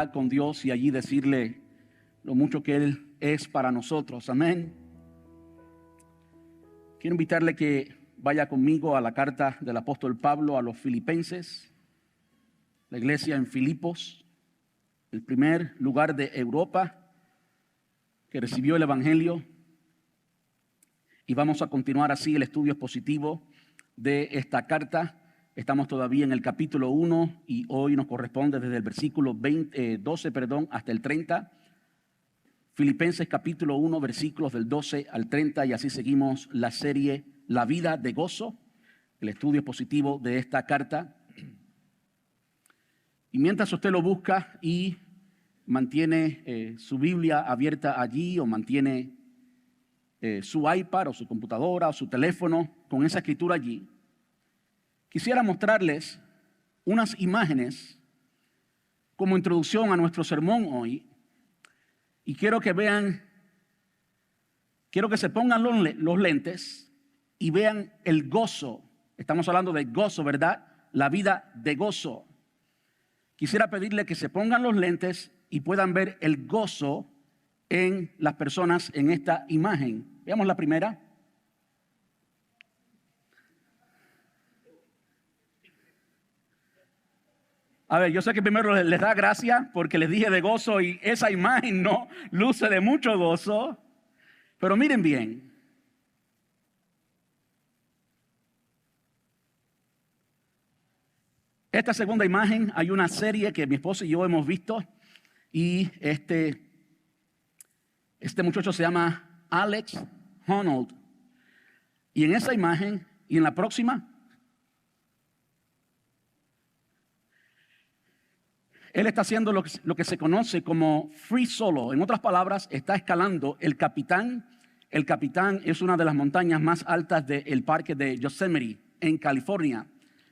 intimidad con Dios y allí decirle lo mucho que Él es para nosotros. Amén. Quiero invitarle que vaya conmigo a la carta del apóstol Pablo a los Filipenses, la iglesia en Filipos, el primer lugar de Europa que recibió el Evangelio. Y vamos a continuar así el estudio expositivo de esta carta. Estamos todavía en el capítulo 1 y hoy nos corresponde desde el versículo 12 hasta el 30. Filipenses capítulo 1, versículos del 12 al 30, y así seguimos la serie La vida de gozo, el estudio expositivo de esta carta. Y mientras usted lo busca y mantiene su Biblia abierta allí, o mantiene su iPad o su computadora o su teléfono con esa escritura allí, quisiera mostrarles unas imágenes como introducción a nuestro sermón hoy. Y quiero que vean, quiero que se pongan los lentes y vean el gozo. Estamos hablando de gozo, ¿verdad? La vida de gozo. Quisiera pedirle que se pongan los lentes y puedan ver el gozo en las personas en esta imagen. Veamos la primera. A ver, yo sé que primero les da gracia porque les dije de gozo y esa imagen no luce de mucho gozo. Pero miren bien. Esta segunda imagen, hay una serie que mi esposa y yo hemos visto y este muchacho se llama Alex Honnold. Y en esa imagen y en la próxima, él está haciendo lo que se conoce como free solo. En otras palabras, está escalando el Capitán. El Capitán es una de las montañas más altas del parque de Yosemite en California.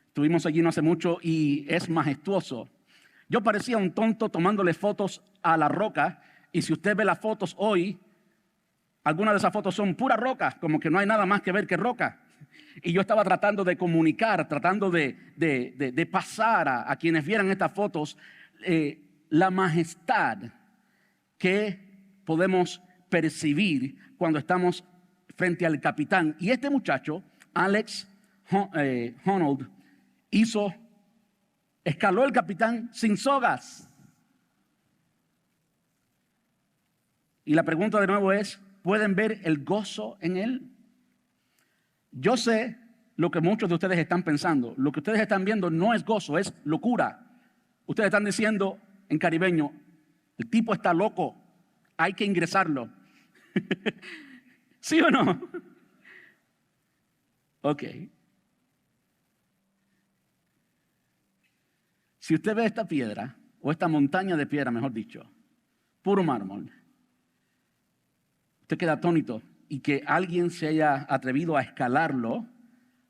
Estuvimos allí no hace mucho y es majestuoso. Yo parecía un tonto tomándole fotos a la roca, y si usted ve las fotos hoy, algunas de esas fotos son pura roca, como que no hay nada más que ver que roca. Y yo estaba tratando de comunicar, tratando de pasar a quienes vieran estas fotos la majestad que podemos percibir cuando estamos frente al Capitán. Y este muchacho, Alex Honnold, escaló el Capitán sin sogas. Y la pregunta de nuevo es, ¿pueden ver el gozo en él? Yo sé lo que muchos de ustedes están pensando. Lo que ustedes están viendo no es gozo, es locura. Ustedes están diciendo en caribeño, el tipo está loco, hay que ingresarlo. ¿Sí o no? Ok. Si usted ve esta piedra, o esta montaña de piedra, mejor dicho, puro mármol, usted queda atónito, y que alguien se haya atrevido a escalarlo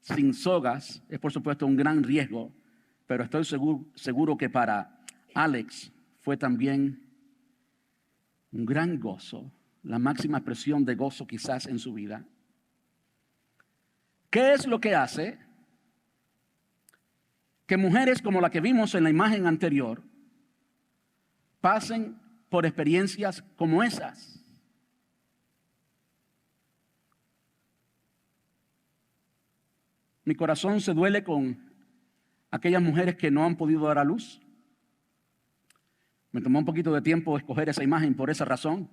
sin sogas es por supuesto un gran riesgo, pero estoy seguro que para Alex fue también un gran gozo, la máxima expresión de gozo quizás en su vida. ¿Qué es lo que hace que mujeres como la que vimos en la imagen anterior pasen por experiencias como esas? Mi corazón se duele con aquellas mujeres que no han podido dar a luz. Me tomó un poquito de tiempo escoger esa imagen por esa razón.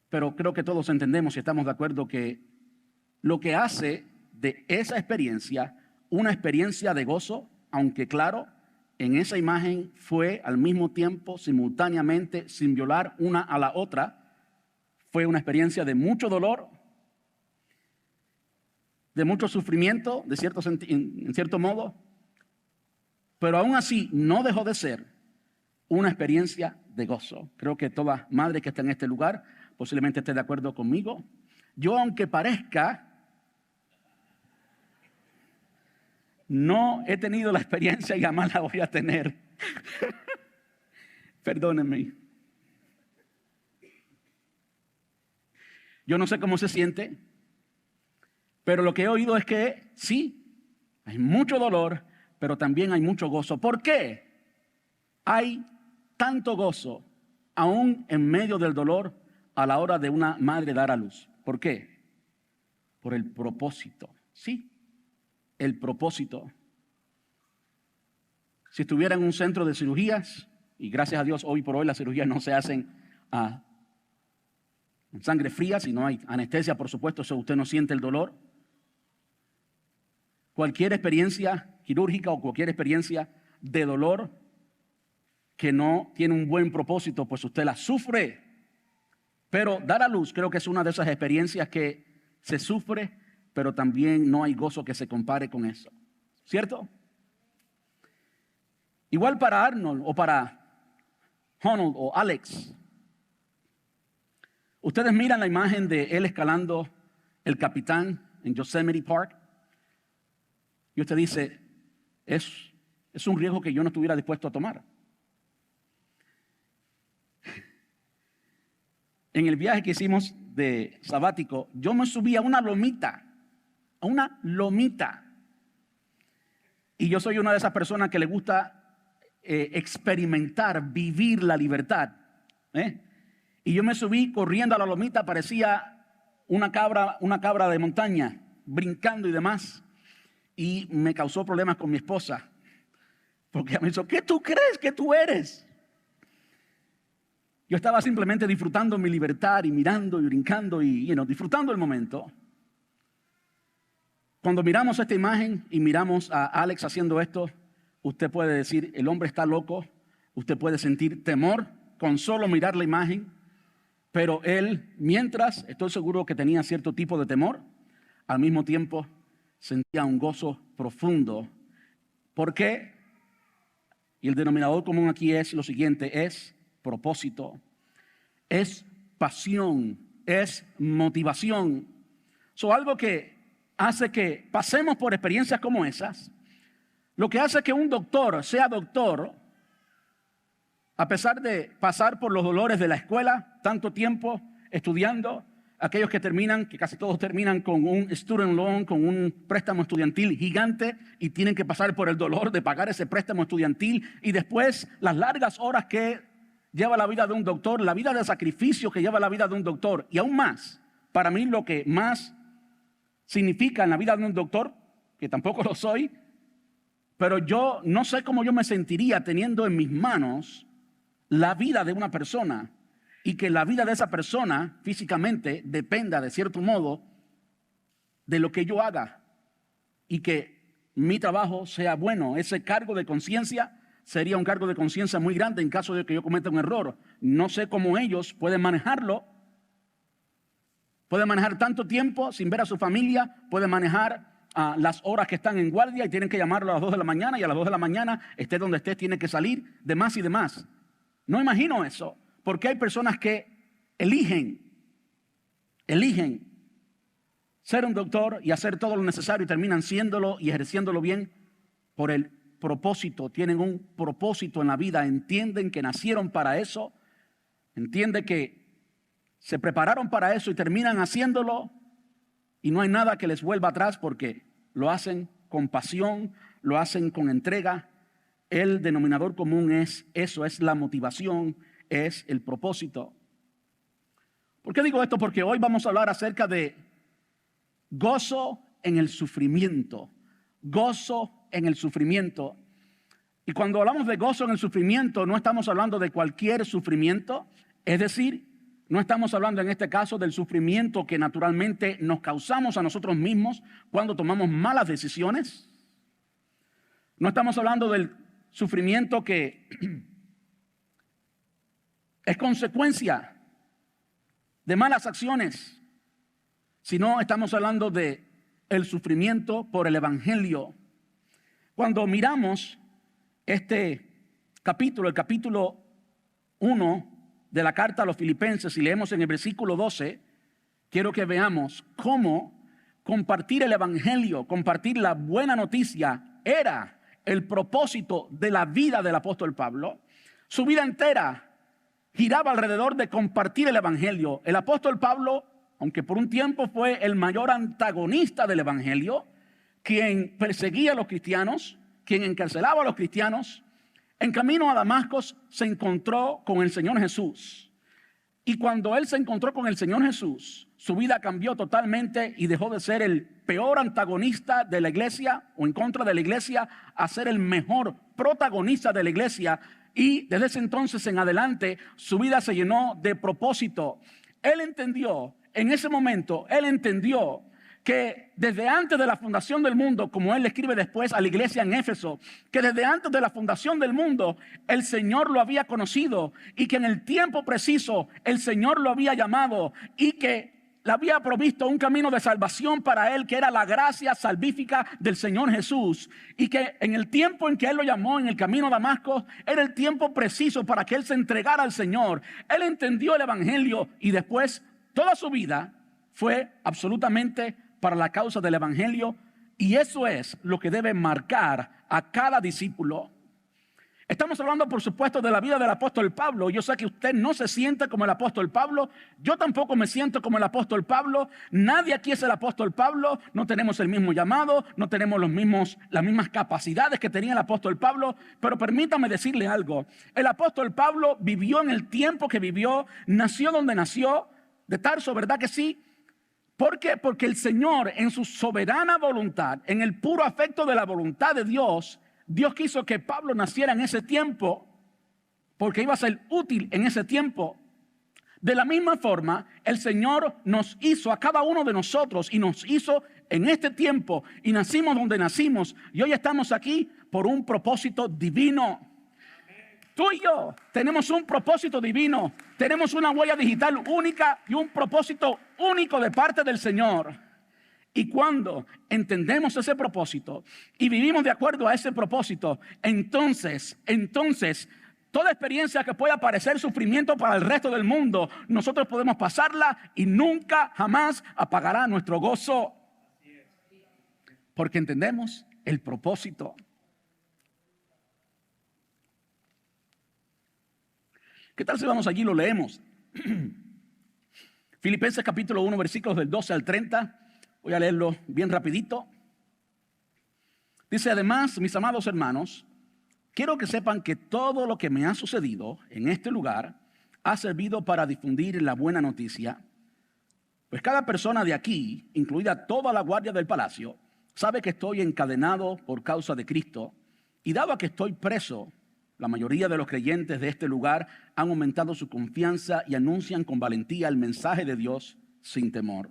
Pero creo que todos entendemos y estamos de acuerdo que lo que hace de esa experiencia una experiencia de gozo, aunque claro, en esa imagen fue al mismo tiempo, simultáneamente, sin violar una a la otra, fue una experiencia de mucho dolor, de mucho sufrimiento, en cierto modo, pero aún así no dejó de ser una experiencia de gozo. Creo que toda madre que está en este lugar posiblemente esté de acuerdo conmigo. Yo, aunque parezca, no he tenido la experiencia y jamás la voy a tener. Perdónenme. Yo no sé cómo se siente, pero lo que he oído es que sí, hay mucho dolor, pero también hay mucho gozo. ¿Por qué? Hay tanto gozo, aún en medio del dolor, a la hora de una madre dar a luz. ¿Por qué? Por el propósito. Sí, el propósito. Si estuviera en un centro de cirugías, y gracias a Dios hoy por hoy las cirugías no se hacen en sangre fría, si no hay anestesia, por supuesto, eso usted no siente el dolor. Cualquier experiencia quirúrgica o cualquier experiencia de dolor que no tiene un buen propósito, pues usted la sufre. Pero dar a luz creo que es una de esas experiencias que se sufre, pero también no hay gozo que se compare con eso. ¿Cierto? Igual para Arnold o para Honnold o Alex. Ustedes miran la imagen de él escalando el Capitán en Yosemite Park. Y usted dice, es un riesgo que yo no estuviera dispuesto a tomar. En el viaje que hicimos de sabático, yo me subí a una lomita. Y yo soy una de esas personas que le gusta experimentar, vivir la libertad. Y yo me subí corriendo a la lomita, parecía una cabra de montaña, brincando y demás. Y me causó problemas con mi esposa, porque ella me dijo, ¿qué tú crees que tú eres? Yo estaba simplemente disfrutando mi libertad y mirando y brincando y disfrutando el momento. Cuando miramos esta imagen y miramos a Alex haciendo esto, usted puede decir, el hombre está loco. Usted puede sentir temor con solo mirar la imagen. Pero él, mientras, estoy seguro que tenía cierto tipo de temor, al mismo tiempo sentía un gozo profundo. ¿Por qué? Y el denominador común aquí es lo siguiente, es propósito, es pasión, es motivación. Algo que hace que pasemos por experiencias como esas, lo que hace que un doctor sea doctor, a pesar de pasar por los dolores de la escuela, tanto tiempo estudiando, aquellos que terminan, que casi todos terminan con un student loan, con un préstamo estudiantil gigante y tienen que pasar por el dolor de pagar ese préstamo estudiantil y después las largas horas que lleva la vida de un doctor, la vida de sacrificio que lleva la vida de un doctor. Y aún más, para mí lo que más significa en la vida de un doctor, que tampoco lo soy, pero yo no sé cómo yo me sentiría teniendo en mis manos la vida de una persona y que la vida de esa persona físicamente dependa de cierto modo de lo que yo haga y que mi trabajo sea bueno. Ese cargo de conciencia sería un cargo de conciencia muy grande en caso de que yo cometa un error. No sé cómo ellos pueden manejarlo. Pueden manejar tanto tiempo sin ver a su familia, pueden manejar las horas que están en guardia y tienen que llamarlo a las 2 de la mañana y a las 2 de la mañana, esté donde esté, tiene que salir, demás y demás. No imagino eso, porque hay personas que eligen ser un doctor y hacer todo lo necesario y terminan siéndolo y ejerciéndolo bien por el propósito. Tienen un propósito en la vida, entienden que nacieron para eso, entienden que se prepararon para eso y terminan haciéndolo y no hay nada que les vuelva atrás porque lo hacen con pasión, lo hacen con entrega. El denominador común es eso, es la motivación, es el propósito. ¿Por qué digo esto? Porque hoy vamos a hablar acerca de gozo en el sufrimiento. Gozo en el sufrimiento. Y cuando hablamos de gozo en el sufrimiento, no estamos hablando de cualquier sufrimiento. Es decir, no estamos hablando en este caso del sufrimiento que naturalmente nos causamos a nosotros mismos cuando tomamos malas decisiones. No estamos hablando del sufrimiento que es consecuencia de malas acciones, sino estamos hablando de el sufrimiento por el evangelio. Cuando miramos este capítulo, el capítulo 1 de la carta a los Filipenses, y leemos en el versículo 12, quiero que veamos cómo compartir el evangelio, compartir la buena noticia era el propósito de la vida del apóstol Pablo. Su vida entera giraba alrededor de compartir el evangelio. El apóstol Pablo, aunque por un tiempo fue el mayor antagonista del evangelio, quien perseguía a los cristianos, quien encarcelaba a los cristianos, En camino a Damasco se encontró con el Señor Jesús. Y cuando él se encontró con el Señor Jesús, su vida cambió totalmente y dejó de ser el peor antagonista de la iglesia o en contra de la iglesia a ser el mejor protagonista de la iglesia. Y desde ese entonces en adelante su vida se llenó de propósito. Él entendió, en ese momento, él entendió que desde antes de la fundación del mundo, como él escribe después a la iglesia en Éfeso, que desde antes de la fundación del mundo, el Señor lo había conocido y que en el tiempo preciso el Señor lo había llamado y que le había provisto un camino de salvación para él, que era la gracia salvífica del Señor Jesús, y que en el tiempo en que él lo llamó en el camino a Damasco, era el tiempo preciso para que él se entregara al Señor. Él entendió el evangelio y después toda su vida fue absolutamente para la causa del evangelio, y eso es lo que debe marcar a cada discípulo. Estamos hablando, por supuesto, de la vida del apóstol Pablo. Yo sé que usted no se siente como el apóstol Pablo. Yo tampoco me siento como el apóstol Pablo. Nadie aquí es el apóstol Pablo. No tenemos el mismo llamado, no tenemos las mismas capacidades que tenía el apóstol Pablo. Pero permítame decirle algo. El apóstol Pablo vivió en el tiempo que vivió, nació donde nació, de Tarso, ¿verdad que sí? ¿Por qué? Porque el Señor, en su soberana voluntad, en el puro afecto de la voluntad de Dios, Dios quiso que Pablo naciera en ese tiempo, porque iba a ser útil en ese tiempo. De la misma forma, el Señor nos hizo a cada uno de nosotros y nos hizo en este tiempo, y nacimos donde nacimos, y hoy estamos aquí por un propósito divino. Tú y yo tenemos un propósito divino, tenemos una huella digital única y un propósito único de parte del Señor. Y cuando entendemos ese propósito y vivimos de acuerdo a ese propósito, entonces, toda experiencia que pueda parecer sufrimiento para el resto del mundo, nosotros podemos pasarla y nunca jamás apagará nuestro gozo. Porque entendemos el propósito. ¿Qué tal si vamos allí y lo leemos? Filipenses capítulo 1, versículos del 12 al 30. Voy a leerlo bien rapidito. Dice: además, mis amados hermanos, quiero que sepan que todo lo que me ha sucedido en este lugar ha servido para difundir la buena noticia. Pues cada persona de aquí, incluida toda la guardia del palacio, sabe que estoy encadenado por causa de Cristo. Y dado que estoy preso, la mayoría de los creyentes de este lugar han aumentado su confianza y anuncian con valentía el mensaje de Dios sin temor.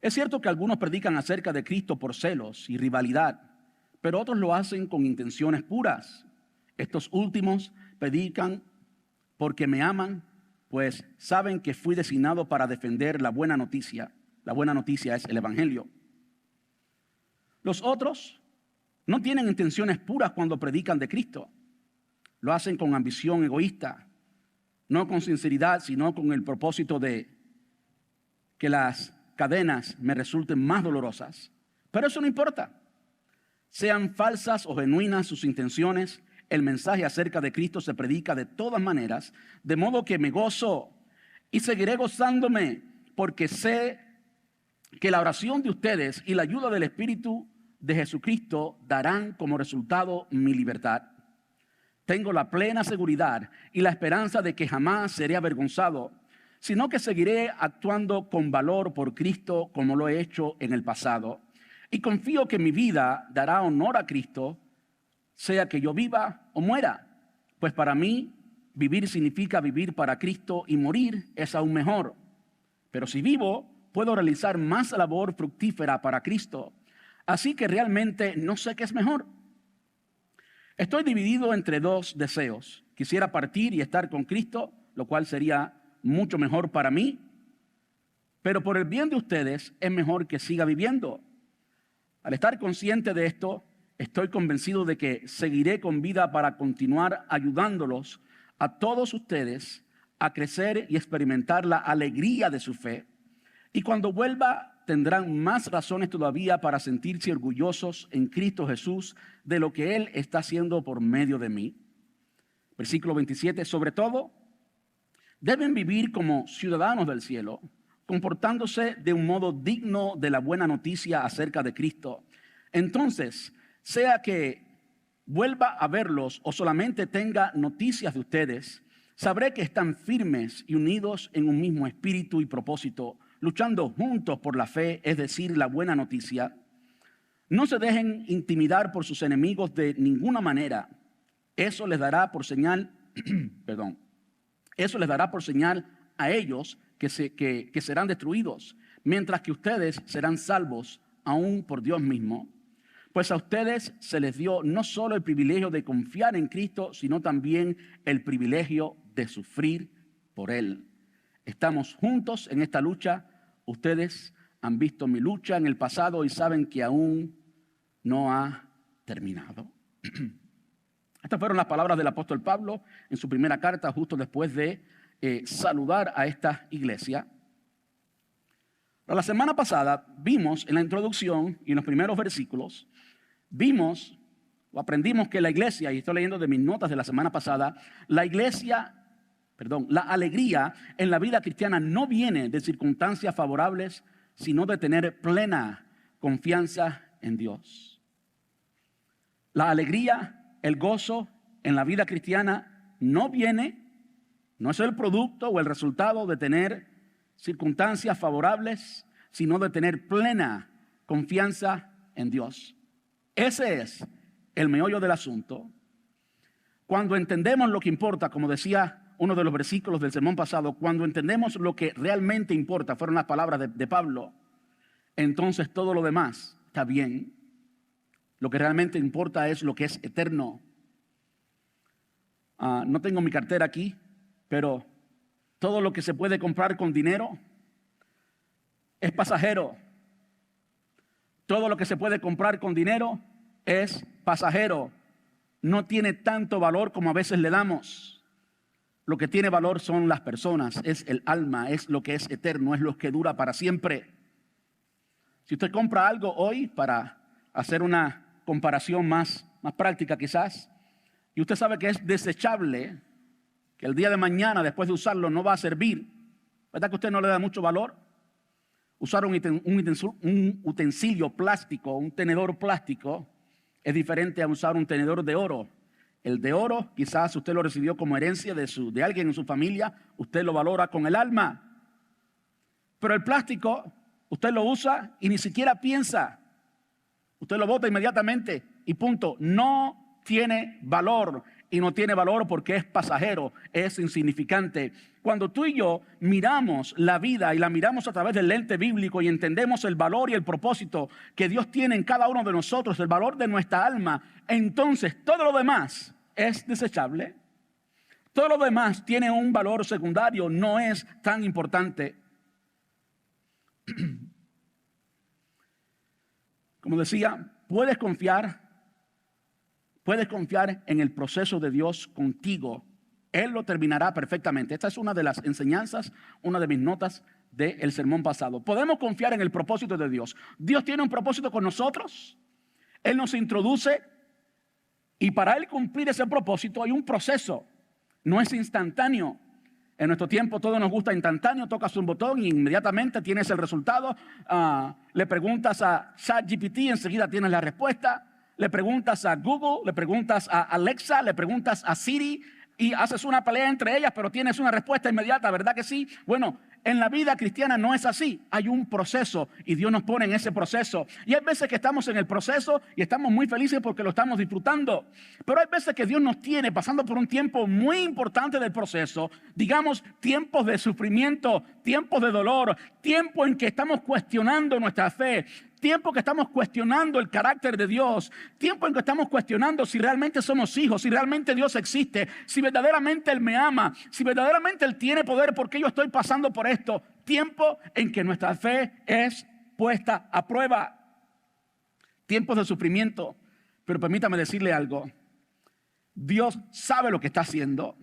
Es cierto que algunos predican acerca de Cristo por celos y rivalidad, pero otros lo hacen con intenciones puras. Estos últimos predican porque me aman, pues saben que fui designado para defender la buena noticia. La buena noticia es el evangelio. Los otros no tienen intenciones puras cuando predican de Cristo. Lo hacen con ambición egoísta, no con sinceridad, sino con el propósito de que las cadenas me resulten más dolorosas. Pero eso no importa. Sean falsas o genuinas sus intenciones, el mensaje acerca de Cristo se predica de todas maneras, de modo que me gozo y seguiré gozándome, porque sé que la oración de ustedes y la ayuda del Espíritu de Jesucristo darán como resultado mi libertad. Tengo la plena seguridad y la esperanza de que jamás seré avergonzado, sino que seguiré actuando con valor por Cristo como lo he hecho en el pasado. Y confío que mi vida dará honor a Cristo, sea que yo viva o muera. Pues para mí, vivir significa vivir para Cristo y morir es aún mejor. Pero si vivo, puedo realizar más labor fructífera para Cristo. Así que realmente no sé qué es mejor. Estoy dividido entre dos deseos. Quisiera partir y estar con Cristo, lo cual sería mucho mejor para mí. Pero por el bien de ustedes es mejor que siga viviendo. Al estar consciente de esto, estoy convencido de que seguiré con vida para continuar ayudándolos a todos ustedes a crecer y experimentar la alegría de su fe. Y cuando vuelva, tendrán más razones todavía para sentirse orgullosos en Cristo Jesús de lo que Él está haciendo por medio de mí. Versículo 27, sobre todo, deben vivir como ciudadanos del cielo, comportándose de un modo digno de la buena noticia acerca de Cristo. Entonces, sea que vuelva a verlos o solamente tenga noticias de ustedes, sabré que están firmes y unidos en un mismo espíritu y propósito, luchando juntos por la fe, es decir, la buena noticia. No se dejen intimidar por sus enemigos de ninguna manera. Eso les dará por señal, eso les dará por señal a ellos que serán destruidos, mientras que ustedes serán salvos aún por Dios mismo. Pues a ustedes se les dio no solo el privilegio de confiar en Cristo, sino también el privilegio de sufrir por Él. Estamos juntos en esta lucha. Ustedes han visto mi lucha en el pasado y saben que aún no ha terminado. Estas fueron las palabras del apóstol Pablo en su primera carta, justo después de saludar a esta iglesia. La semana pasada vimos en la introducción y en los primeros versículos, aprendimos que la iglesia, y estoy leyendo de mis notas de la semana pasada, la alegría en la vida cristiana no viene de circunstancias favorables, sino de tener plena confianza en Dios. La alegría, el gozo en la vida cristiana no es el producto o el resultado de tener circunstancias favorables, sino de tener plena confianza en Dios. Ese es el meollo del asunto. Cuando entendemos lo que importa, como decía uno de los versículos del sermón pasado, cuando entendemos lo que realmente importa, fueron las palabras de Pablo, entonces todo lo demás está bien. Lo que realmente importa es lo que es eterno. No tengo mi cartera aquí, pero todo lo que se puede comprar con dinero es pasajero. Todo lo que se puede comprar con dinero es pasajero. No tiene tanto valor como a veces le damos. Lo que tiene valor son las personas, es el alma, es lo que es eterno, es lo que dura para siempre. Si usted compra algo hoy, para hacer una comparación más práctica quizás, y usted sabe que es desechable, que el día de mañana después de usarlo no va a servir, ¿verdad que usted no le da mucho valor? Usar un utensilio plástico, un tenedor plástico, es diferente a usar un tenedor de oro. El de oro, quizás usted lo recibió como herencia de alguien en su familia, usted lo valora con el alma. Pero el plástico, usted lo usa y ni siquiera piensa. Usted lo bota inmediatamente y punto. No tiene valor. Y no tiene valor porque es pasajero, es insignificante. Cuando tú y yo miramos la vida y la miramos a través del lente bíblico y entendemos el valor y el propósito que Dios tiene en cada uno de nosotros, el valor de nuestra alma, entonces todo lo demás es desechable. Todo lo demás tiene un valor secundario, no es tan importante. Como decía, puedes confiar en el proceso de Dios contigo. Él lo terminará perfectamente. Esta es una de las enseñanzas, una de mis notas del sermón pasado. Podemos confiar en el propósito de Dios. Dios tiene un propósito con nosotros. Él nos introduce y para Él cumplir ese propósito hay un proceso. No es instantáneo. En nuestro tiempo todo nos gusta instantáneo. Tocas un botón y inmediatamente tienes el resultado. Le preguntas a ChatGPT y enseguida tienes la respuesta. Le preguntas a Google, le preguntas a Alexa, le preguntas a Siri y haces una pelea entre ellas, pero tienes una respuesta inmediata, ¿verdad que sí? Bueno, en la vida cristiana no es así. Hay un proceso y Dios nos pone en ese proceso. Y hay veces que estamos en el proceso y estamos muy felices porque lo estamos disfrutando. Pero hay veces que Dios nos tiene pasando por un tiempo muy importante del proceso. Digamos, tiempos de sufrimiento, tiempos de dolor, tiempo en que estamos cuestionando nuestra fe. Tiempo que estamos cuestionando el carácter de Dios. Tiempo en que estamos cuestionando si realmente somos hijos, si realmente Dios existe, si verdaderamente Él me ama, si verdaderamente Él tiene poder, ¿por qué yo estoy pasando por esto? Tiempo en que nuestra fe es puesta a prueba. Tiempos de sufrimiento. Pero permítame decirle algo. Dios sabe lo que está haciendo.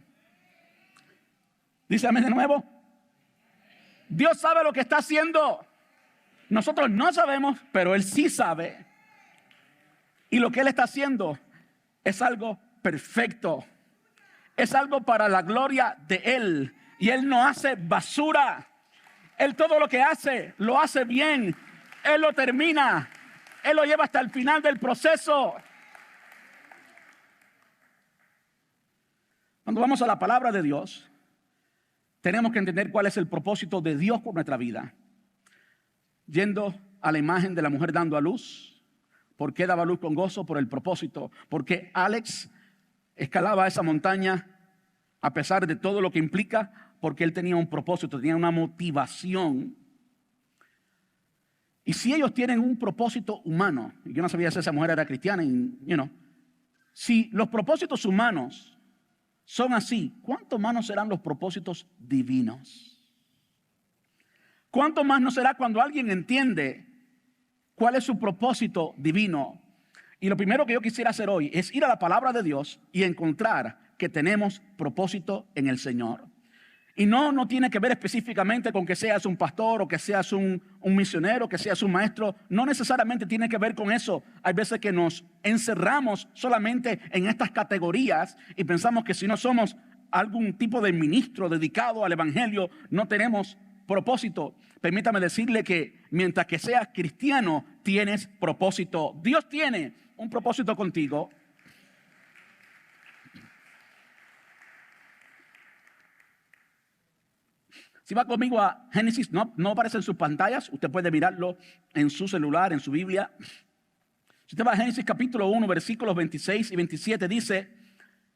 Dígame de nuevo. Dios sabe lo que está haciendo. Nosotros no sabemos, pero Él sí sabe. Y lo que Él está haciendo es algo perfecto. Es algo para la gloria de Él. Y Él no hace basura. Él todo lo que hace, lo hace bien. Él lo termina. Él lo lleva hasta el final del proceso. Cuando vamos a la palabra de Dios, tenemos que entender cuál es el propósito de Dios por nuestra vida. Yendo a la imagen de la mujer dando a luz. ¿Por qué daba luz con gozo? Por el propósito. Porque Alex escalaba esa montaña a pesar de todo lo que implica, porque él tenía un propósito, tenía una motivación. Y si ellos tienen un propósito humano, y yo no sabía si esa mujer era cristiana, si los propósitos humanos son así, ¿cuánto más no serán los propósitos divinos? ¿Cuánto más no será cuando alguien entiende cuál es su propósito divino? Y lo primero que yo quisiera hacer hoy es ir a la palabra de Dios y encontrar que tenemos propósito en el Señor. Y no tiene que ver específicamente con que seas un pastor o que seas un misionero, que seas un maestro. No necesariamente tiene que ver con eso. Hay veces que nos encerramos solamente en estas categorías y pensamos que si no somos algún tipo de ministro dedicado al evangelio, no tenemos propósito. Permítame decirle que mientras que seas cristiano, tienes propósito. Dios tiene un propósito contigo. Si va conmigo a Génesis, no aparece en sus pantallas, usted puede mirarlo en su celular, en su Biblia. Si usted va a Génesis capítulo 1, versículos 26 y 27, dice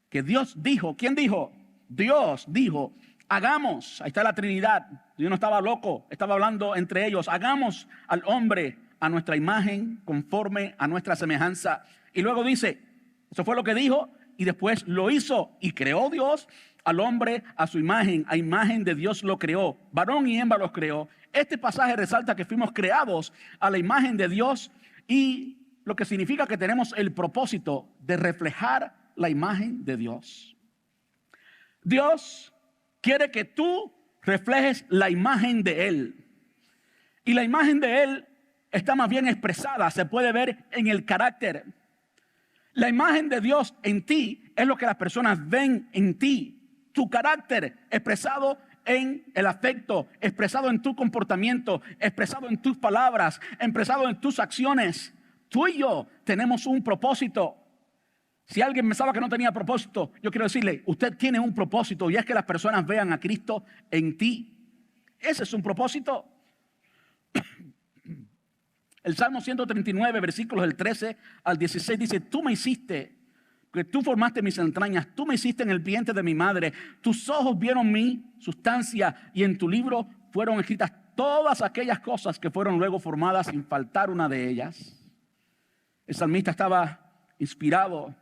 que Dios dijo, ¿quién dijo? Dios dijo, hagamos, ahí está la Trinidad. Dios no estaba loco, estaba hablando entre ellos, hagamos al hombre a nuestra imagen, conforme a nuestra semejanza. Y luego dice, eso fue lo que dijo, y después lo hizo, y creó Dios al hombre a su imagen, a imagen de Dios lo creó, varón y hembra los creó. Este pasaje resalta que fuimos creados a la imagen de Dios, y lo que significa que tenemos el propósito de reflejar la imagen de Dios. Dios quiere que tú reflejes la imagen de Él. Y la imagen de Él está más bien expresada, se puede ver en el carácter. La imagen de Dios en ti es lo que las personas ven en ti. Tu carácter expresado en el afecto, expresado en tu comportamiento, expresado en tus palabras, expresado en tus acciones. Tú y yo tenemos un propósito. Si alguien pensaba que no tenía propósito, yo quiero decirle, usted tiene un propósito y es que las personas vean a Cristo en ti. Ese es un propósito. El Salmo 139, versículos del 13 al 16 dice, tú me hiciste, que tú formaste mis entrañas, tú me hiciste en el vientre de mi madre, tus ojos vieron mi sustancia y en tu libro fueron escritas todas aquellas cosas que fueron luego formadas sin faltar una de ellas. El salmista estaba inspirado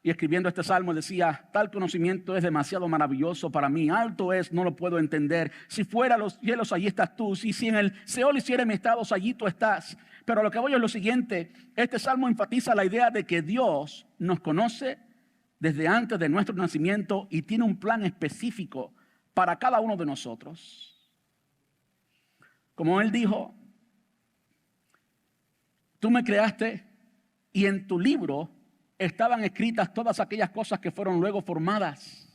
y escribiendo este salmo decía, tal conocimiento es demasiado maravilloso para mí, alto es, no lo puedo entender. Si fuera los cielos, allí estás tú, si en el Seol hiciera mis estados, allí tú estás. Pero lo que voy es lo siguiente, este salmo enfatiza la idea de que Dios nos conoce desde antes de nuestro nacimiento y tiene un plan específico para cada uno de nosotros. Como Él dijo, tú me creaste y en tu libro estaban escritas todas aquellas cosas que fueron luego formadas.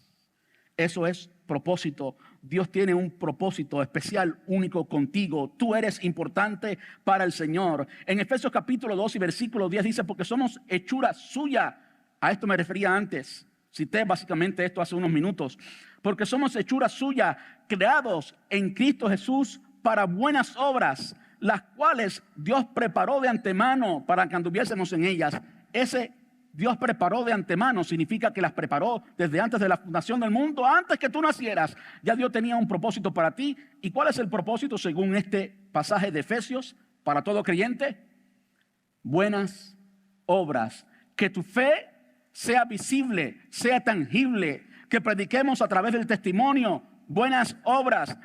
Eso es propósito. Dios tiene un propósito especial, único contigo. Tú eres importante para el Señor. En Efesios capítulo 2 y versículo 10 dice, porque somos hechura suya. A esto me refería antes. Cité básicamente esto hace unos minutos. Porque somos hechura suya, creados en Cristo Jesús para buenas obras, las cuales Dios preparó de antemano para que anduviésemos en ellas. Ese Dios preparó de antemano significa que las preparó desde antes de la fundación del mundo, antes que tú nacieras. Ya Dios tenía un propósito para ti. ¿Y cuál es el propósito según este pasaje de Efesios para todo creyente? Buenas obras. Que tu fe sea visible, sea tangible, que prediquemos a través del testimonio. Buenas obras,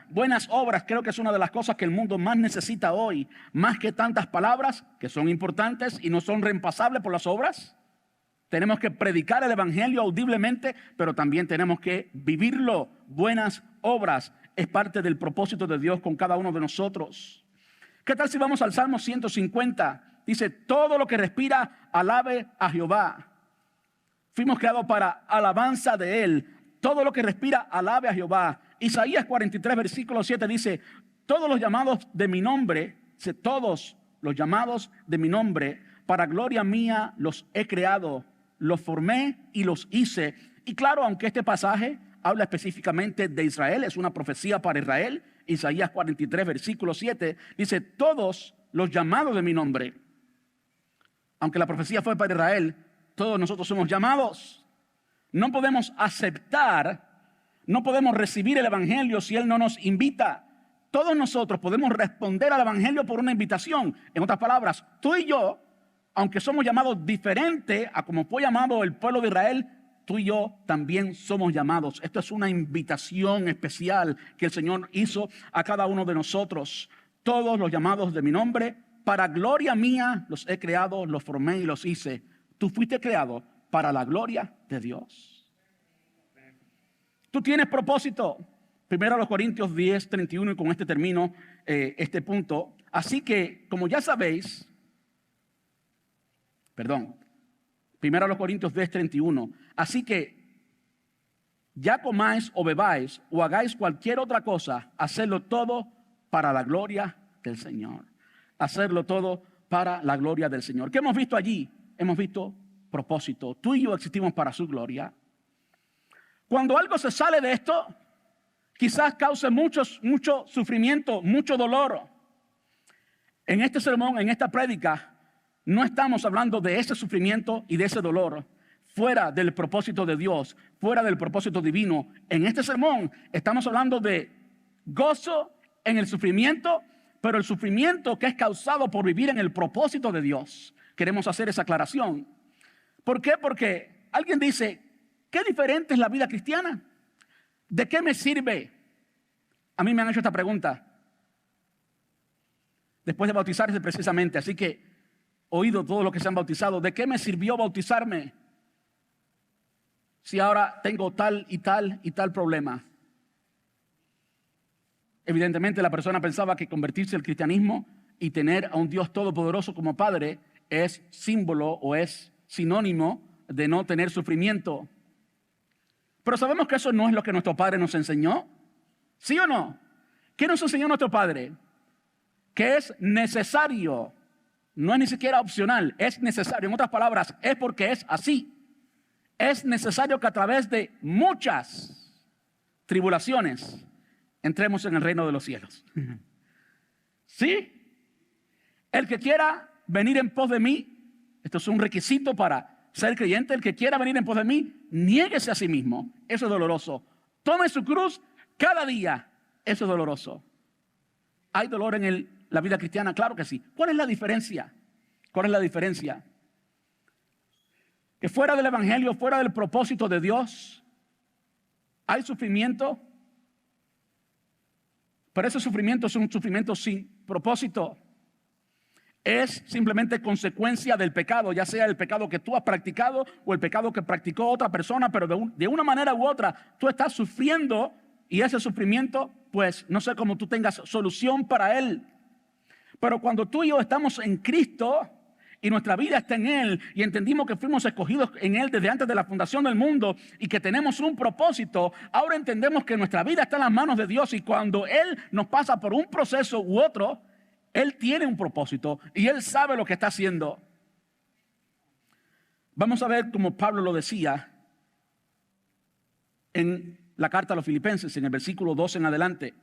creo que es una de las cosas que el mundo más necesita hoy, más que tantas palabras que son importantes y no son reemplazables por las obras. Tenemos que predicar el evangelio audiblemente, pero también tenemos que vivirlo. Buenas obras es parte del propósito de Dios con cada uno de nosotros. ¿Qué tal si vamos al Salmo 150? Dice, todo lo que respira, alabe a Jehová. Fuimos creados para alabanza de Él. Todo lo que respira, alabe a Jehová. Isaías 43, versículo 7 dice, todos los llamados de mi nombre, todos los llamados de mi nombre, para gloria mía los he creado. Los formé y los hice, Y claro, aunque este pasaje habla específicamente de Israel, es una profecía para Israel. Isaías 43, versículo 7, dice, todos los llamados de mi nombre. Aunque la profecía fue para Israel, todos nosotros somos llamados. No podemos aceptar, no podemos recibir el evangelio si Él no nos invita. Todos nosotros podemos responder al evangelio por una invitación. En otras palabras, tú y yo, aunque somos llamados diferente a como fue llamado el pueblo de Israel, tú y yo también somos llamados. Esto es una invitación especial que el Señor hizo a cada uno de nosotros. Todos los llamados de mi nombre, para gloria mía los he creado, los formé y los hice. Tú fuiste creado para la gloria de Dios. Tú tienes propósito. Primero a los Corintios 10, 31, y con este termino este punto. Así que, como ya sabéis, primero a los Corintios 10, 31. Así que, ya comáis o bebáis o hagáis cualquier otra cosa, hacedlo todo para la gloria del Señor. Hacerlo todo para la gloria del Señor. ¿Qué hemos visto allí? Hemos visto propósito. Tú y yo existimos para su gloria. Cuando algo se sale de esto, quizás cause mucho sufrimiento, mucho dolor. En este sermón, en esta prédica, no estamos hablando de ese sufrimiento y de ese dolor fuera del propósito de Dios, fuera del propósito divino. En este sermón estamos hablando de gozo en el sufrimiento, pero el sufrimiento que es causado por vivir en el propósito de Dios. Queremos hacer esa aclaración. ¿Por qué? Porque alguien dice, ¿qué diferente es la vida cristiana? ¿De qué me sirve? A mí me han hecho esta pregunta después de bautizarse precisamente. Así que he oído todos los que se han bautizado. ¿De qué me sirvió bautizarme si ahora tengo tal y tal y tal problema? Evidentemente la persona pensaba que convertirse al cristianismo y tener a un Dios todopoderoso como Padre es símbolo o es sinónimo de no tener sufrimiento. Pero sabemos que eso no es lo que nuestro Padre nos enseñó. ¿Sí o no? ¿Qué nos enseñó nuestro Padre? Que es necesario, no es ni siquiera opcional, es necesario. En otras palabras, es porque es así. Es necesario que a través de muchas tribulaciones entremos en el reino de los cielos. ¿Sí? El que quiera venir en pos de mí, esto es un requisito para ser creyente, el que quiera venir en pos de mí, niéguese a sí mismo. Eso es doloroso. Tome su cruz cada día. Eso es doloroso. ¿Hay dolor en la vida cristiana? Claro que sí. ¿Cuál es la diferencia? ¿Cuál es la diferencia? Que fuera del evangelio, fuera del propósito de Dios, hay sufrimiento. Pero ese sufrimiento es un sufrimiento sin propósito. Es simplemente consecuencia del pecado, ya sea el pecado que tú has practicado o el pecado que practicó otra persona, pero de una manera u otra tú estás sufriendo y ese sufrimiento, pues no sé cómo tú tengas solución para él. Pero cuando tú y yo estamos en Cristo y nuestra vida está en Él y entendimos que fuimos escogidos en Él desde antes de la fundación del mundo y que tenemos un propósito, ahora entendemos que nuestra vida está en las manos de Dios y cuando Él nos pasa por un proceso u otro, Él tiene un propósito y Él sabe lo que está haciendo. Vamos a ver como Pablo lo decía en la carta a los Filipenses, en el versículo 12 en adelante.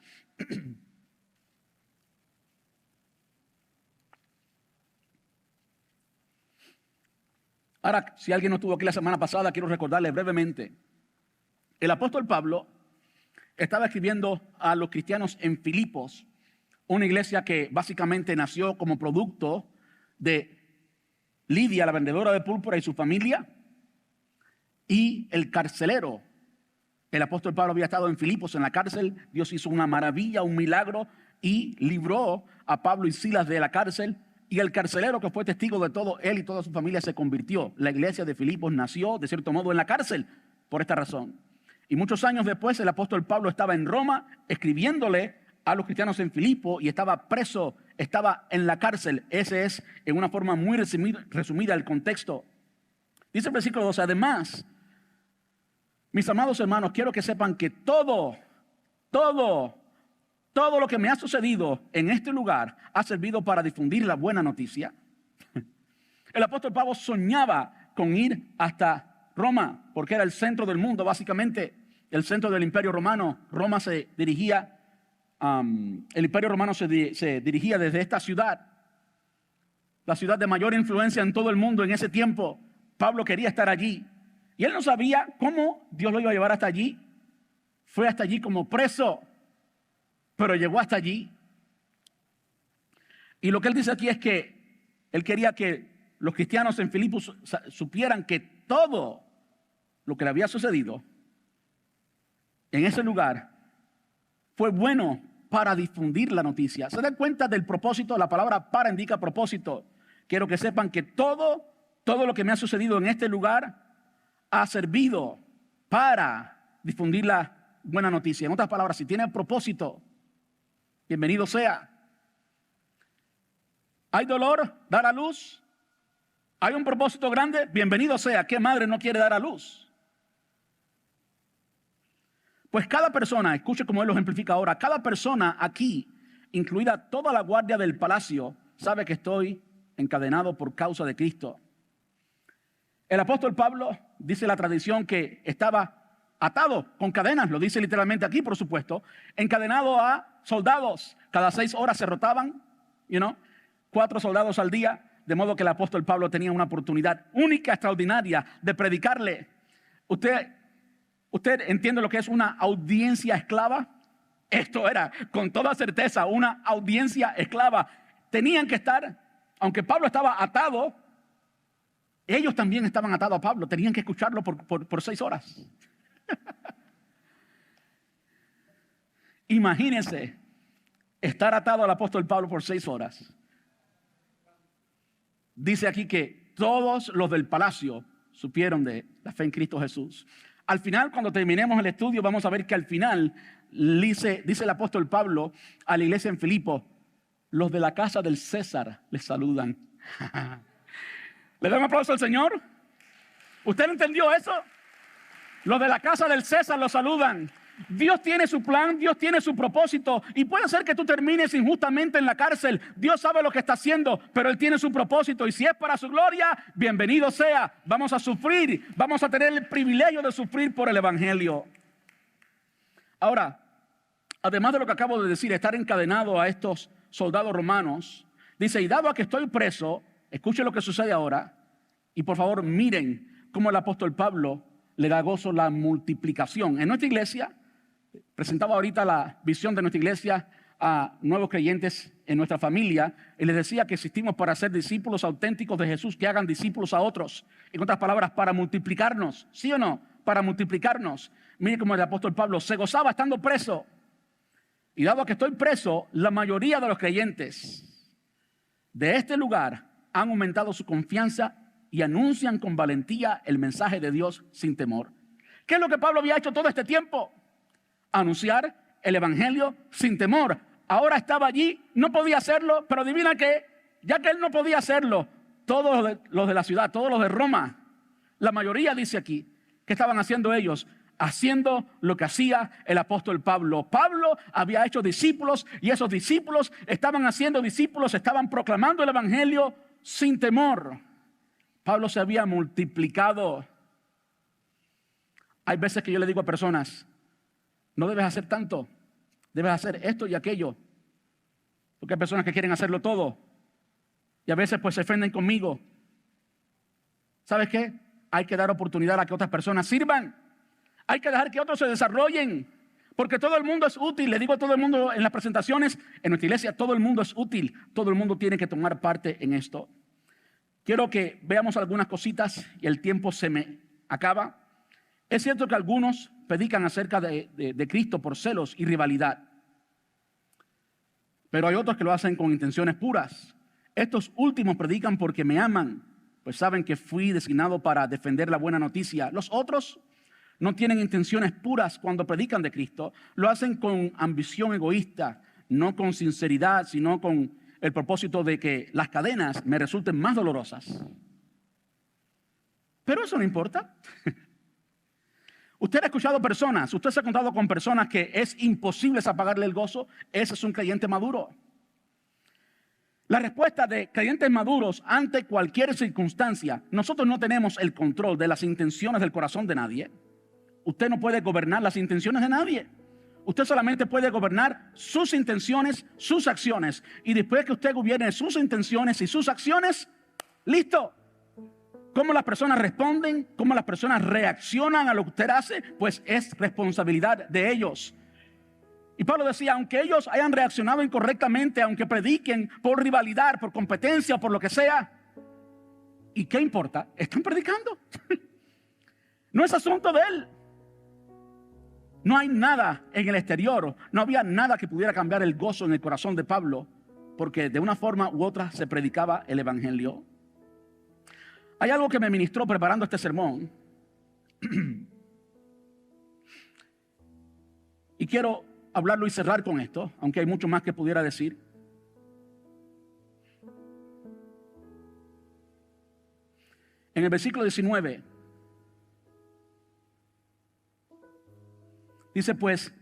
Ahora, si alguien no estuvo aquí la semana pasada, quiero recordarle brevemente. El apóstol Pablo estaba escribiendo a los cristianos en Filipos, una iglesia que básicamente nació como producto de Lidia, la vendedora de púrpura, y su familia, y el carcelero. El apóstol Pablo había estado en Filipos en la cárcel. Dios hizo una maravilla, un milagro, y libró a Pablo y Silas de la cárcel. Y el carcelero, que fue testigo de todo, él y toda su familia se convirtió. La iglesia de Filipos nació, de cierto modo, en la cárcel por esta razón. Y muchos años después, el apóstol Pablo estaba en Roma escribiéndole a los cristianos en Filipo y estaba preso, estaba en la cárcel. Ese es, en una forma muy resumida, el contexto. Dice el versículo 12, además, mis amados hermanos, quiero que sepan que todo lo que me ha sucedido en este lugar ha servido para difundir la buena noticia. El apóstol Pablo soñaba con ir hasta Roma, porque era el centro del mundo, básicamente, el centro del Imperio Romano. El Imperio Romano se dirigía desde esta ciudad, la ciudad de mayor influencia en todo el mundo en ese tiempo. Pablo quería estar allí y él no sabía cómo Dios lo iba a llevar hasta allí. Fue hasta allí como preso, pero llegó hasta allí. Y lo que él dice aquí es que él quería que los cristianos en Filipos supieran que todo lo que le había sucedido en ese lugar fue bueno para difundir la noticia. ¿Se dan cuenta del propósito? La palabra para indica propósito. Quiero que sepan que todo lo que me ha sucedido en este lugar ha servido para difundir la buena noticia. En otras palabras, si tiene propósito, bienvenido sea. ¿Hay dolor? ¿Dar a luz? ¿Hay un propósito grande? Bienvenido sea. ¿Qué madre no quiere dar a luz? Pues cada persona, escuche cómo él lo ejemplifica ahora, cada persona aquí, incluida toda la guardia del palacio, sabe que estoy encadenado por causa de Cristo. El apóstol Pablo, dice la tradición, que estaba atado con cadenas, lo dice literalmente aquí, por supuesto, encadenado a soldados. Cada 6 horas se rotaban, 4 soldados al día, de modo que el apóstol Pablo tenía una oportunidad única, extraordinaria, de predicarle. ¿Usted entiende lo que es una audiencia esclava? Esto era, con toda certeza, una audiencia esclava. Tenían que estar, aunque Pablo estaba atado, ellos también estaban atados a Pablo. Tenían que escucharlo por 6 horas. Imagínense estar atado al apóstol Pablo por 6 horas. Dice aquí que todos los del palacio supieron de la fe en Cristo Jesús. Al final, cuando terminemos el estudio, vamos a ver que al final dice el apóstol Pablo a la iglesia en Filipo: los de la casa del César les saludan. ¿Le da un aplauso al Señor? ¿Usted entendió eso? Los de la casa del César los saludan. Dios tiene su plan, Dios tiene su propósito, y puede ser que tú termines injustamente en la cárcel. Dios sabe lo que está haciendo, pero Él tiene su propósito, y si es para su gloria, bienvenido sea. Vamos a sufrir, vamos a tener el privilegio de sufrir por el evangelio. Ahora, además de lo que acabo de decir, estar encadenado a estos soldados romanos, dice: y dado a que estoy preso, escuchen lo que sucede ahora, y por favor miren cómo el apóstol Pablo le da gozo la multiplicación. En nuestra iglesia, presentaba ahorita la visión de nuestra iglesia a nuevos creyentes en nuestra familia, y les decía que existimos para ser discípulos auténticos de Jesús, que hagan discípulos a otros. En otras palabras, para multiplicarnos. ¿Sí o no? Para multiplicarnos. Mire cómo el apóstol Pablo se gozaba estando preso. Y dado a que estoy preso, la mayoría de los creyentes de este lugar han aumentado su confianza y anuncian con valentía el mensaje de Dios sin temor. ¿Qué es lo que Pablo había hecho todo este tiempo? Anunciar el evangelio sin temor. Ahora estaba allí, no podía hacerlo, pero adivina qué, ya que él no podía hacerlo, todos los de la ciudad, todos los de Roma, la mayoría dice aquí, ¿qué estaban haciendo ellos? Haciendo lo que hacía el apóstol Pablo. Pablo había hecho discípulos, y esos discípulos estaban haciendo discípulos, estaban proclamando el evangelio sin temor. Pablo se había multiplicado. Hay veces que yo le digo a personas: no debes hacer tanto, debes hacer esto y aquello, porque hay personas que quieren hacerlo todo, y a veces pues se ofenden conmigo. ¿Sabes qué? Hay que dar oportunidad a que otras personas sirvan. Hay que dejar que otros se desarrollen, porque todo el mundo es útil. Le digo a todo el mundo en las presentaciones, en nuestra iglesia, todo el mundo es útil. Todo el mundo tiene que tomar parte en esto. Quiero que veamos algunas cositas y el tiempo se me acaba. Es cierto que algunos predican acerca de Cristo por celos y rivalidad, pero hay otros que lo hacen con intenciones puras. Estos últimos predican porque me aman, pues saben que fui designado para defender la buena noticia. Los otros no tienen intenciones puras cuando predican de Cristo. Lo hacen con ambición egoísta, no con sinceridad, sino con el propósito de que las cadenas me resulten más dolorosas. Pero eso no importa. Usted ha escuchado personas, usted se ha contado con personas que es imposible apagarle el gozo. Ese es un creyente maduro. La respuesta de creyentes maduros ante cualquier circunstancia: nosotros no tenemos el control de las intenciones del corazón de nadie. Usted no puede gobernar las intenciones de nadie. Usted solamente puede gobernar sus intenciones, sus acciones. Y después que usted gobierne sus intenciones y sus acciones, listo. Cómo las personas responden, cómo las personas reaccionan a lo que usted hace, pues es responsabilidad de ellos. Y Pablo decía, aunque ellos hayan reaccionado incorrectamente, aunque prediquen por rivalidad, por competencia, por lo que sea, ¿y qué importa? Están predicando. No es asunto de él. No hay nada en el exterior, no había nada que pudiera cambiar el gozo en el corazón de Pablo, porque de una forma u otra se predicaba el evangelio. Hay algo que me ministró preparando este sermón y quiero hablarlo y cerrar con esto, aunque hay mucho más que pudiera decir. En el versículo 19 dice, pues,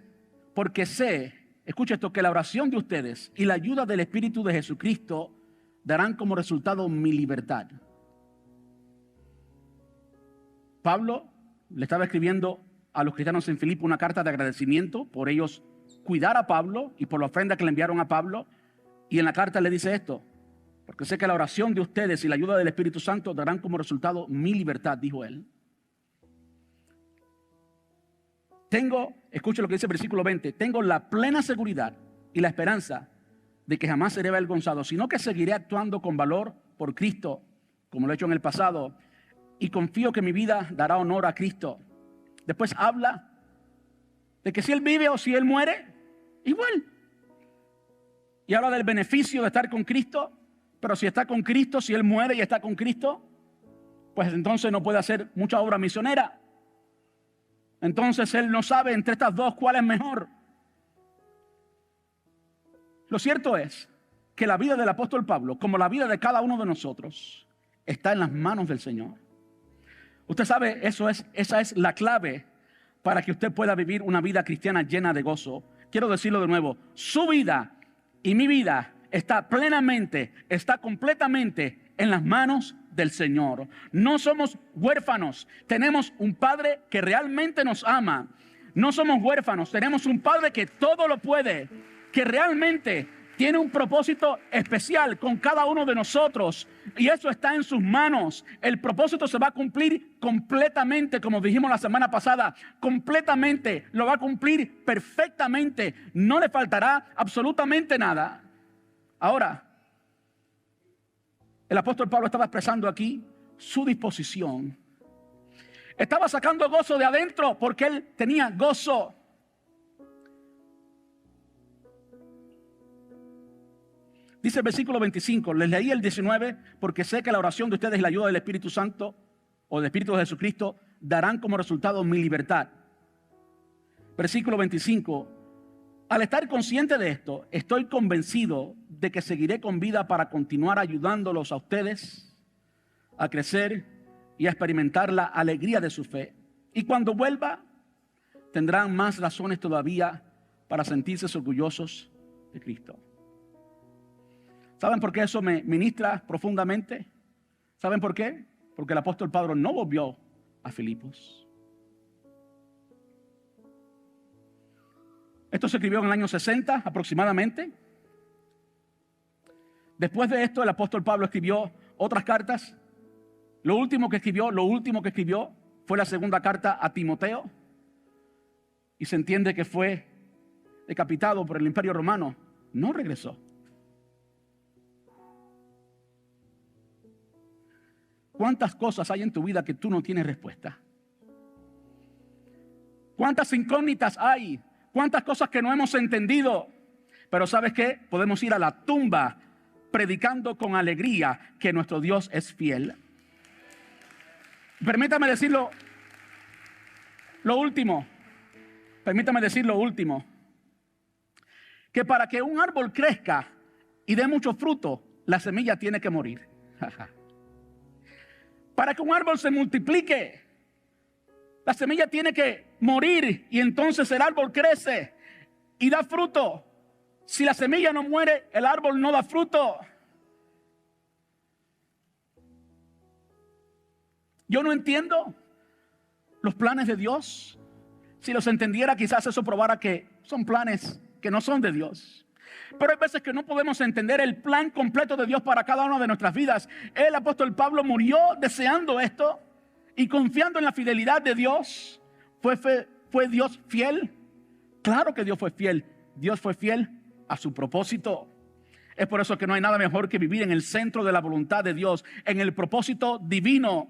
porque sé, escucha esto, que la oración de ustedes y la ayuda del Espíritu de Jesucristo darán como resultado mi libertad. Pablo le estaba escribiendo a los cristianos en Filipo una carta de agradecimiento por ellos cuidar a Pablo y por la ofrenda que le enviaron a Pablo. Y en la carta le dice esto: porque sé que la oración de ustedes y la ayuda del Espíritu Santo darán como resultado mi libertad, dijo él. Escuche lo que dice el versículo 20, tengo la plena seguridad y la esperanza de que jamás seré avergonzado, sino que seguiré actuando con valor por Cristo, como lo he hecho en el pasado, y confío que mi vida dará honor a Cristo. Después habla de que si él vive o si él muere, igual. Y habla del beneficio de estar con Cristo, pero si está con Cristo, si él muere y está con Cristo, pues entonces no puede hacer mucha obra misionera. Entonces él no sabe entre estas dos cuál es mejor. Lo cierto es que la vida del apóstol Pablo, como la vida de cada uno de nosotros, está en las manos del Señor. Usted sabe, esa es la clave para que usted pueda vivir una vida cristiana llena de gozo. Quiero decirlo de nuevo, su vida y mi vida está completamente en las manos del Señor. No somos huérfanos, tenemos un Padre que realmente nos ama. No somos huérfanos, tenemos un Padre que todo lo puede, que realmente tiene un propósito especial con cada uno de nosotros, y eso está en sus manos. El propósito se va a cumplir completamente, como dijimos la semana pasada, completamente, lo va a cumplir perfectamente, no le faltará absolutamente nada. Ahora, el apóstol Pablo estaba expresando aquí su disposición. Estaba sacando gozo de adentro porque él tenía gozo. Dice el versículo 25, les leí el 19, porque sé que la oración de ustedes y la ayuda del Espíritu Santo o del Espíritu de Jesucristo darán como resultado mi libertad. Versículo 25, al estar consciente de esto, estoy convencido de que seguiré con vida para continuar ayudándolos a ustedes a crecer y a experimentar la alegría de su fe. Y cuando vuelva, tendrán más razones todavía para sentirse orgullosos de Cristo. ¿Saben por qué eso me ministra profundamente? ¿Saben por qué? Porque el apóstol Pablo no volvió a Filipos. Esto se escribió en el año 60 aproximadamente. Después de esto, el apóstol Pablo escribió otras cartas. Lo último que escribió fue la segunda carta a Timoteo. Y se entiende que fue decapitado por el Imperio Romano. No regresó. ¿Cuántas cosas hay en tu vida que tú no tienes respuesta? ¿Cuántas incógnitas hay? ¿Cuántas cosas que no hemos entendido? Pero ¿sabes qué? Podemos ir a la tumba predicando con alegría que nuestro Dios es fiel. Permítame decirlo lo último. Permítame decir lo último. Que para que un árbol crezca y dé mucho fruto, la semilla tiene que morir. Para que un árbol se multiplique, la semilla tiene que morir y entonces el árbol crece y da fruto. Si la semilla no muere, el árbol no da fruto. Yo no entiendo los planes de Dios. Si los entendiera, quizás eso probara que son planes que no son de Dios. Pero hay veces que no podemos entender el plan completo de Dios para cada una de nuestras vidas. El apóstol Pablo murió deseando esto y confiando en la fidelidad de Dios. ¿Fue Dios fiel? Claro que Dios fue fiel. Dios fue fiel a su propósito. Es por eso que no hay nada mejor que vivir en el centro de la voluntad de Dios, en el propósito divino.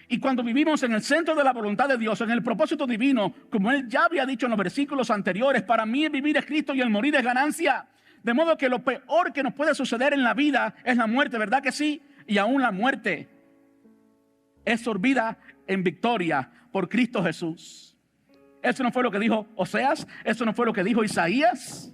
Y cuando vivimos en el centro de la voluntad de Dios, en el propósito divino, como Él ya había dicho en los versículos anteriores, para mí el vivir es Cristo y el morir es ganancia. De modo que lo peor que nos puede suceder en la vida es la muerte, ¿verdad que sí? Y aún la muerte es sorbida en victoria por Cristo Jesús. Eso no fue lo que dijo Oseas, eso no fue lo que dijo Isaías.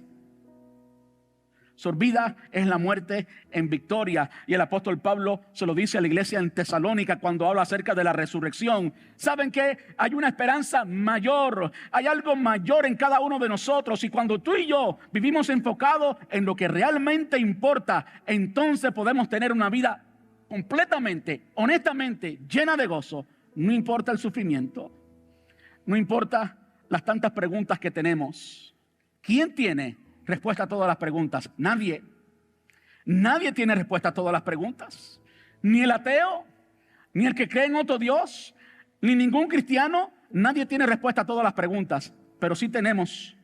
Sorbida es la muerte en victoria. Y el apóstol Pablo se lo dice a la iglesia en Tesalónica cuando habla acerca de la resurrección. ¿Saben qué? Hay una esperanza mayor. Hay algo mayor en cada uno de nosotros. Y cuando tú y yo vivimos enfocados en lo que realmente importa, entonces podemos tener una vida completamente, honestamente, llena de gozo. No importa el sufrimiento. No importa las tantas preguntas que tenemos. ¿Quién tiene respuesta a todas las preguntas? Nadie. Nadie tiene respuesta a todas las preguntas. Ni el ateo, ni el que cree en otro Dios, ni ningún cristiano. Nadie tiene respuesta a todas las preguntas. Pero sí tenemos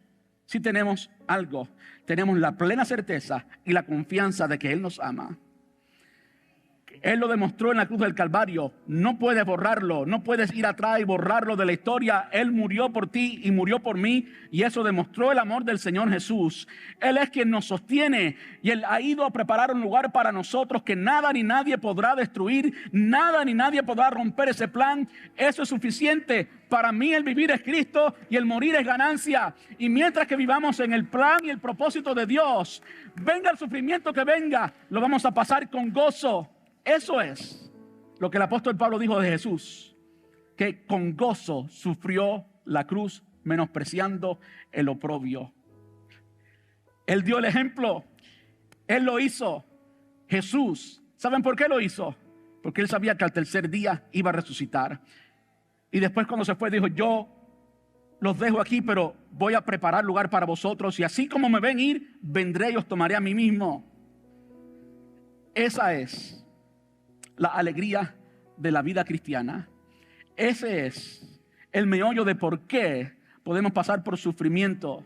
algo. Tenemos la plena certeza y la confianza de que Él nos ama. Él lo demostró en la cruz del Calvario. No puedes borrarlo, no puedes ir atrás y borrarlo de la historia. Él murió por ti y murió por mí, y eso demostró el amor del Señor Jesús. Él es quien nos sostiene, y Él ha ido a preparar un lugar para nosotros que nada ni nadie podrá destruir, nada ni nadie podrá romper ese plan. Eso es suficiente. Para mí el vivir es Cristo y el morir es ganancia. Y mientras que vivamos en el plan y el propósito de Dios, venga el sufrimiento que venga, lo vamos a pasar con gozo. Eso es lo que el apóstol Pablo dijo de Jesús, que con gozo sufrió la cruz, menospreciando el oprobio. Él dio el ejemplo, Él lo hizo. Jesús, ¿saben por qué lo hizo? Porque Él sabía que al tercer día iba a resucitar. Y después cuando se fue dijo: yo los dejo aquí, pero voy a preparar lugar para vosotros, y así como me ven ir, vendré y os tomaré a mí mismo. Esa es la alegría de la vida cristiana. Ese es el meollo de por qué podemos pasar por sufrimiento.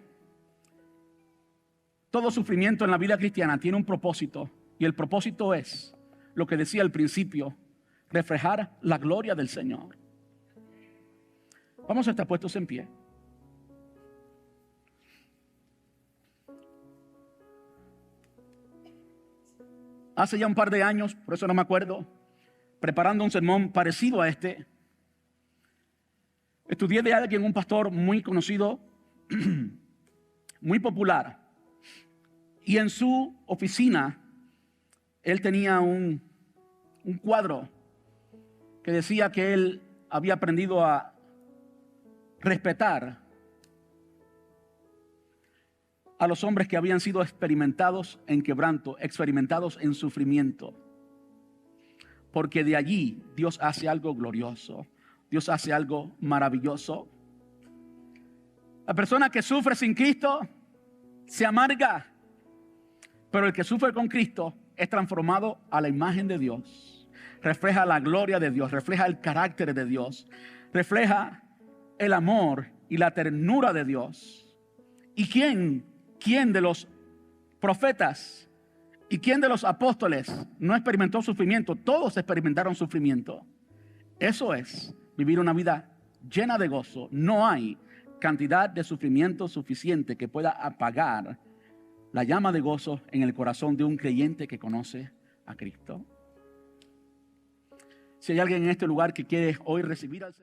Todo sufrimiento en la vida cristiana tiene un propósito, y el propósito es lo que decía al principio: reflejar la gloria del Señor. Vamos a estar puestos en pie. Hace ya un par de años, por eso no me acuerdo, preparando un sermón parecido a este, estudié de alguien, un pastor muy conocido, muy popular. Y en su oficina, él tenía un cuadro que decía que él había aprendido a respetar a los hombres que habían sido experimentados en quebranto, experimentados en sufrimiento. Porque de allí Dios hace algo glorioso. Dios hace algo maravilloso. La persona que sufre sin Cristo se amarga. Pero el que sufre con Cristo es transformado a la imagen de Dios. Refleja la gloria de Dios. Refleja el carácter de Dios. Refleja el amor y la ternura de Dios. ¿Y quién de los profetas y quién de los apóstoles no experimentó sufrimiento? Todos experimentaron sufrimiento. Eso es vivir una vida llena de gozo. No hay cantidad de sufrimiento suficiente que pueda apagar la llama de gozo en el corazón de un creyente que conoce a Cristo. Si hay alguien en este lugar que quiere hoy recibir al Señor,